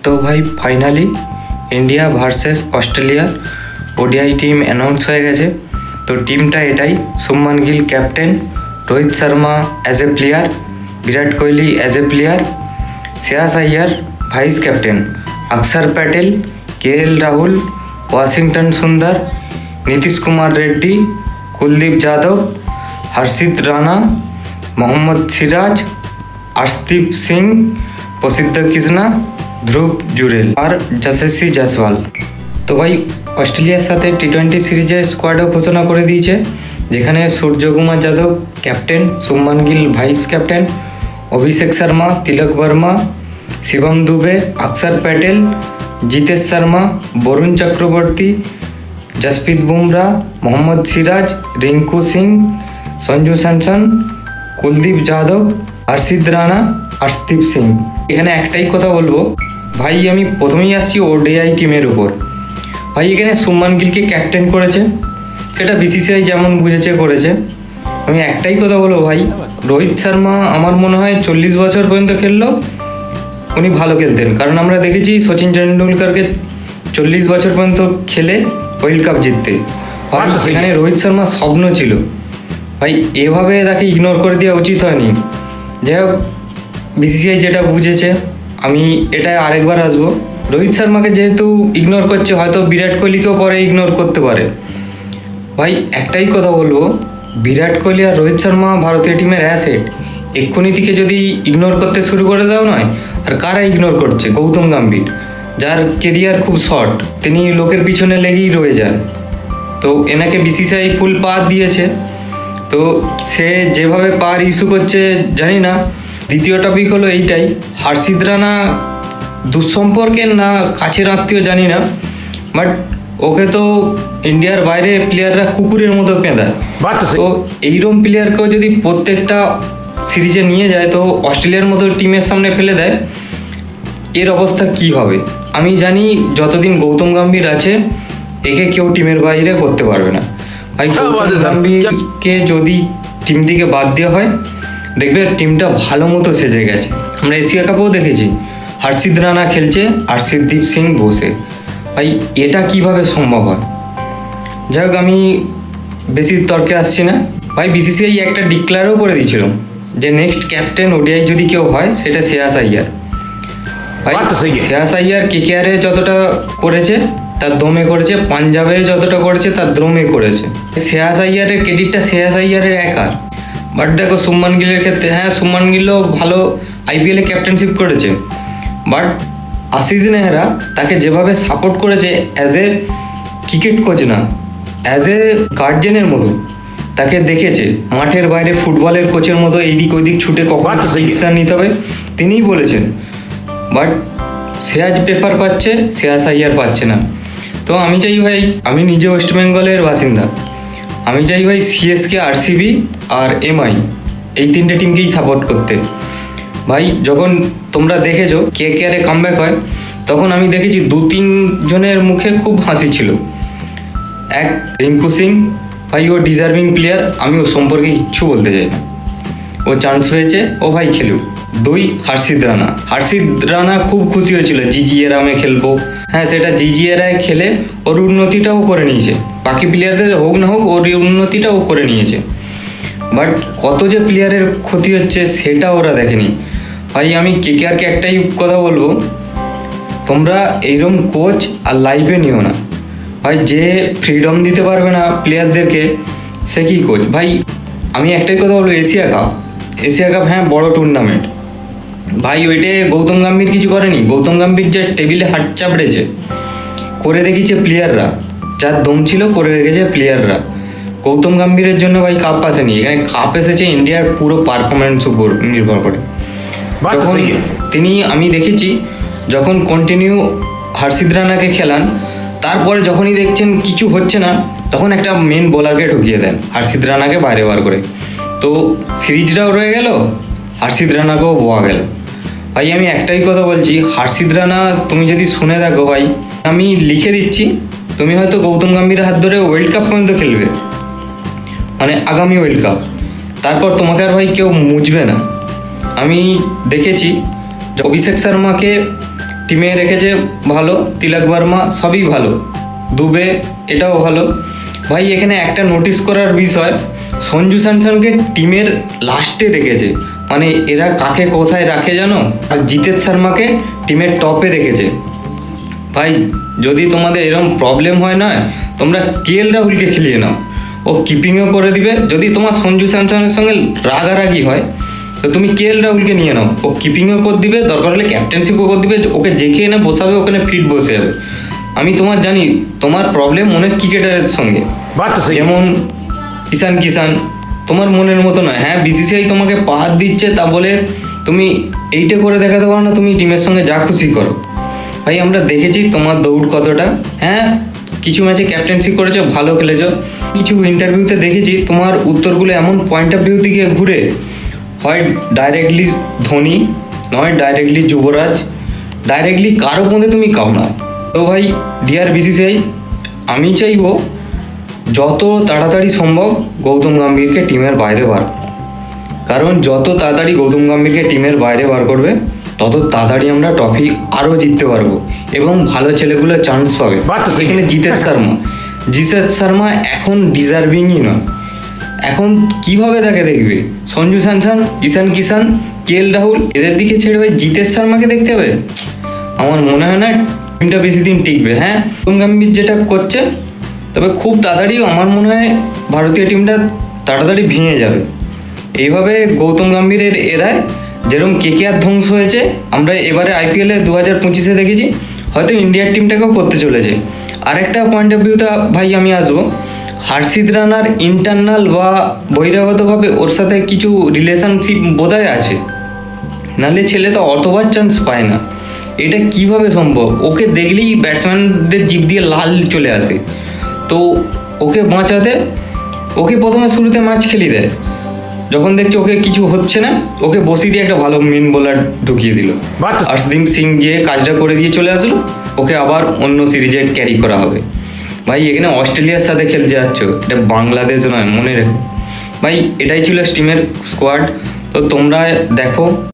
তো ভাই finally India versus Australia ODI team announce হয়ে গেছে। তো টিমটা এটাই: Shubman Gill captain, Rohit Sharma as a player, Virat Kohli as a player, Shreyas Iyer vice captain, অক্ষর প্যাটেল, কেএল রাহুল, ওয়াশিংটন সুন্দর, নীতিশ কুমার রেড্ডি, কুলদীপ যাদব, হর্ষিত রানা, মোহাম্মদ সিরাজ, আর্শদীপ সিং, প্রসিদ্ধ কৃষ্ণা, ধ্রুব জুরেল আর যশস্বী জয়সওয়াল। তো ভাই অস্ট্রেলিয়ার সাথে টি-20 সিরিজের স্কোয়াডও ঘোষণা করে দিয়েছে, যেখানে Suryakumar Yadav captain, Shubman Gill vice captain, Abhishek Sharma, Tilak Varma, Shivam Dube, Axar Patel, Jitesh Sharma, Varun Chakravarthy, Jasprit Bumrah, Mohammed Siraj, Rinku Singh, Sanju Samson, Kuldeep Yadav, Harshit Rana, Arshdeep Singh. এখানে একটাই কথা বলবো ভাই, আমি প্রথমেই আসছি ওডিআই টিমের উপর। ভাই এখানে শুভমান গিলকে ক্যাপ্টেন করেছে, সেটা বিসিসিআই যেমন বুঝেছে করেছে। আমি একটাই কথা বলবো ভাই, রোহিত শর্মা আমার মনে হয় 40 বছর পর্যন্ত খেললেও উনি ভালো খেলতেন, কারণ আমরা দেখেছি সচিন টেন্ডুলকারকে 40 বছর পর্যন্ত খেলে ওয়ার্ল্ড কাপ জিততে। ভাই সেখানে রোহিত শর্মার স্বপ্ন ছিল। ভাই এভাবে তাকে ইগনোর করে দেওয়া উচিত হয়নি। যাই হোক, বিসিসিআই যেটা বুঝেছে, আমি এটা আরেকবার আসবো। রোহিত শর্মাকে যেহেতু ইগনোর করছে, হয়তো বিরাট কোহলিকেও পরে ইগনোর করতে পারে। ভাই একটাই কথা বলবো, বিরাট কোহলি আর রোহিত শর্মা ভারতীয় টিমের অ্যাসেট। এক্ষুনি থেকে যদি ইগনোর করতে শুরু করে দাও নয়, আর কারা ইগনোর করছে? গৌতম গম্ভীর, যার কেরিয়ার খুব শর্ট, তিনি লোকের পিছনে লেগেই রয়ে যান। তো এনাকে বিসিসিআই ফুল পাওয়ার দিয়েছে, তো সে যেভাবে পাওয়ার ইস্যু করছে জানি না। দ্বিতীয় টপিক হলো এইটাই, হর্ষিত রানা দুঃসম্পর্কের না কাছের আত্মীয় জানি না, বাট ওকে তো ইন্ডিয়ার বাইরে প্লেয়াররা কুকুরের মতো পেঁদায়। তো এইরকম প্লেয়ারকেও যদি প্রত্যেকটা সিরিজে নিয়ে যায়, তো অস্ট্রেলিয়ার মতো টিমের সামনে ফেলে দেয়, এর অবস্থা কি হবে? আমি জানি যতদিন গৌতম গম্ভীর আছে, একে কেউ টিমের বাইরে করতে পারবে না। ভাই গৌতম গম্ভীরকে যদি টিম থেকে বাদ দেওয়া হয়, দেখবে টিমটা ভালো মতো সেজে গেছে। আমরা এশিয়া কাপেও দেখেছি, হর্ষিত রানা খেলছে, আর্শদীপ সিং বসে। ভাই এটা কিভাবে সম্ভব হয়? যাই হোক, আমি বেশি তর্কে আসছি না। ভাই বিসিসিআই একটা ডিক্লেয়ারও করে দিয়েছিল যে নেক্সট ক্যাপ্টেন ওডিআই যদি কেউ হয়, সেটা শ্রেয়াস আইয়ার। ভাই শ্রেয়াস আইয়ার কেকেআরে যতটা করেছে তার দমে করেছে, পাঞ্জাবে যতটা করেছে তার দমে করেছে। শ্রেয়াস আইয়ারের ক্রেডিটটা শ্রেয়াস আইয়ারের একার। বাট দেখো শুভমান গিলের ক্ষেত্রে, হ্যাঁ শুভমান গিলও ভালো আইপিএলে ক্যাপ্টেনশিপ করেছে, বাট আশিস নেহরা তাকে যেভাবে সাপোর্ট করেছে অ্যাজ এ ক্রিকেট কোচ না, অ্যাজ এ গার্জেনের মতো তাকে দেখেছে। মাঠের বাইরে ফুটবলের কোচের মতো এইদিক ওইদিক ছুটে কখন ডিসিশন নিতে হবে তিনিই বলেছেন। বাট শ্রেয়াস পেপার পাচ্ছে, শ্রেয়াস আইয়ার পাচ্ছে না। তো আমি চাই ভাই, আমি নিজে ওয়েস্ট বেঙ্গলের বাসিন্দা, আমি চাই ভাই সিএসকে, আরসিবি আর এমআই এই তিনটে টিমকেই সাপোর্ট করতে। ভাই যখন তোমরা দেখেছো কেকেআরে কামব্যাক হয়, তখন আমি দেখেছি 2-3 জনের মুখে খুব হাসি ছিল। এক রিঙ্কু সিং, ভাই ও ডিজার্ভিং প্লেয়ার, আমি ও সম্পর্কে কিচ্ছু বলতে চাই না, ও চান্স পেয়েছে, ও ভাই খেলুক। 2 হর্ষিত রানা, হর্ষিত রানা খুব খুশি হয়েছিল জিজিএরামে খেলবো। হ্যাঁ সেটা জিজিএরায় খেলে ওর উন্নতিটাও করে নিয়েছে, বাকি প্লেয়ারদের হোক না হোক ওর উন্নতিটাও করে নিয়েছে। বাট কত যে প্লেয়ারের ক্ষতি হচ্ছে সেটা ওরা দেখেনি। ভাই আমি কেকেআরকে একটাই কথা বলবো, তোমরা এইরকম কোচ আর লাইভে নিও না। ভাই যে ফ্রিডম দিতে পারবে না প্লেয়ারদেরকে, সে কি কোচ? ভাই আমি একটাই কথা বলবো, এশিয়া কাপ হ্যাঁ বড় টুর্নামেন্ট, ভাই ওইটে গৌতম গম্ভীর কিছু করেনি। গৌতম গম্ভীর যে টেবিলে হাত চাপড়েছে, করে দেখিয়েছে প্লেয়াররা, যার দম ছিল করে রেখেছে প্লেয়াররা। গৌতম গম্ভীরের জন্য ভাই কাপ আসেনি, এখানে কাপ এসেছে ইন্ডিয়ার পুরো পারফরমেন্স উপর নির্ভর করে। তখন তিনি, আমি দেখেছি যখন কন্টিনিউ হর্ষিত রানাকে খেলান, তারপরে যখনই দেখছেন কিছু হচ্ছে না, তখন একটা মেন বোলারকে ঢুকিয়ে দেন, হর্ষিত রানাকে বাইরে বার করে। তো সিরিজটাও রয়ে গেল, হর্ষিত রানাকেও বোয়া গেল। ভাই আমি একটাই কথা বলছি, হর্ষিত রানা তুমি যদি শুনে থাকো ভাই, আমি লিখে দিচ্ছি, তুমি হয়তো গৌতম গম্ভীরের হাত ধরে ওয়ার্ল্ড কাপ পর্যন্ত খেলবে, মানে আগামী ওয়ার্ল্ড কাপ। তারপর তোমাকে আর ভাই কেউ মুছবে না। আমি দেখেছি অভিষেক শর্মাকে টিমে রেখেছে ভালো, তিলক বর্মা সবই ভালো, দুবে এটাও ভালো। ভাই এখানে একটা নোটিস করার বিষয়, সঞ্জু স্যামসনকে টিমের লাস্টে রেখেছে, মানে এরা কাকে কোথায় রাখে জানো? আর জিতেশ শর্মাকে টিমের টপে রেখেছে। ভাই যদি তোমাদের এরকম প্রবলেম হয় না, তোমরা কেএল রাহুলকে খেলিয়ে নাও, ও কিপিংও করে দিবে। যদি তোমার সঞ্জু স্যামসনের সঙ্গে রাগারাগি হয় তো তুমি কেএল রাহুলকে নিয়ে নাও, ও কিপিংও করে দিবে, দরকার হলে ক্যাপ্টেনশিপও করে দিবে, ওকে যেকে এনে বসাবে ওখানে ফিট বসে যাবে। আমি তোমার জানি তোমার প্রবলেম অনেক ক্রিকেটারের সঙ্গে, যেমন ঈশান কিষান, তোমার মনের মতো নয়। হ্যাঁ বিসিসিআই তোমাকে পাওয়ার দিচ্ছে তা বলে তুমি এইটা করে দেখাতে পারো না তুমি টিমের সঙ্গে যা খুশি করো। ভাই আমরা দেখেছি তোমার দৌড় কতটা, হ্যাঁ কিছু ম্যাচে ক্যাপ্টেন্সি করেছো, ভালো খেলেছো, কিছু ইন্টারভিউতে দেখেছি তোমার উত্তরগুলো এমন পয়েন্ট অফ ভিউ দিকে ঘুরে, হয় ডাইরেক্টলি ধোনি, নয় ডাইরেক্টলি যুবরাজ, ডাইরেক্টলি কারো মধ্যে তুমি কাও না। তো ভাই ডিআর বিসিসিআই, আমি চাইবো যত তাড়াতাড়ি সম্ভব গৌতম গম্ভীরকে টিমের বাইরে বার, কারণ যত তাড়াতাড়ি গৌতম গম্ভীরকে টিমের বাইরে বার করবে তত তাড়াতাড়ি আমরা ট্রফি আরও জিততে পারবো এবং ভালো ছেলেগুলো চান্স পাবে। এখানে জিতেশ শর্মা এখন ডিজার্ভিংই নয়। এখন কিভাবে তাকে দেখবে? সঞ্জু স্যামসন, ঈশান কিষান, কেএল রাহুল এদের দিকে ছেড়ে ভাই জিতেশ শর্মাকে দেখতে হবে? আমার মনে হয় না টিমটা বেশি দিন টিকবে। হ্যাঁ গৌতম গম্ভীর যেটা করছে, তবে খুব তাড়াতাড়ি আমার মনে হয় ভারতীয় টিমটা তাড়াতাড়ি ভেঙে যাবে। এইভাবে গৌতম গম্ভীরের এরায় যেরকম কেকেআর ধ্বংস হয়েছে, আমরা এবারে আইপিএলে 2025-এ দেখেছি, হয়তো ইন্ডিয়ার টিমটাকেও করতে চলেছে। আরেকটা পয়েন্ট অফ ভিউতে ভাই আমি আসবো, হর্ষিত রানার ইন্টারনাল বা বহিরাগতভাবে ওর সাথে কিছু রিলেশনশিপ বোধহয় আছে, নাহলে ছেলে তো অতবার চান্স পায় না। এটা কিভাবে সম্ভব? ওকে দেখলেই ব্যাটসম্যানদের জিভ দিয়ে লাল চলে আসে। তো ওকে বাঁচাতে ওকে প্রথমে শুরুতে ম্যাচ খেলিয়ে দেয়, যখন দেখছে ওকে কিছু হচ্ছে না ওকে বসিয়ে দিয়ে একটা ভালো মেন বোলার ঢুকিয়ে দিল, হর্ষদীপ সিং যে কাজটা করে দিয়ে চলে আসলো, ওকে আবার অন্য সিরিজে ক্যারি করা হবে। ভাই এখানে অস্ট্রেলিয়ার সাথে খেলতে যাচ্ছ, এটা বাংলাদেশ নয়, মনে রেখো। ভাই এটাই ছিল টিমের স্কোয়াড, তো তোমরা দেখো।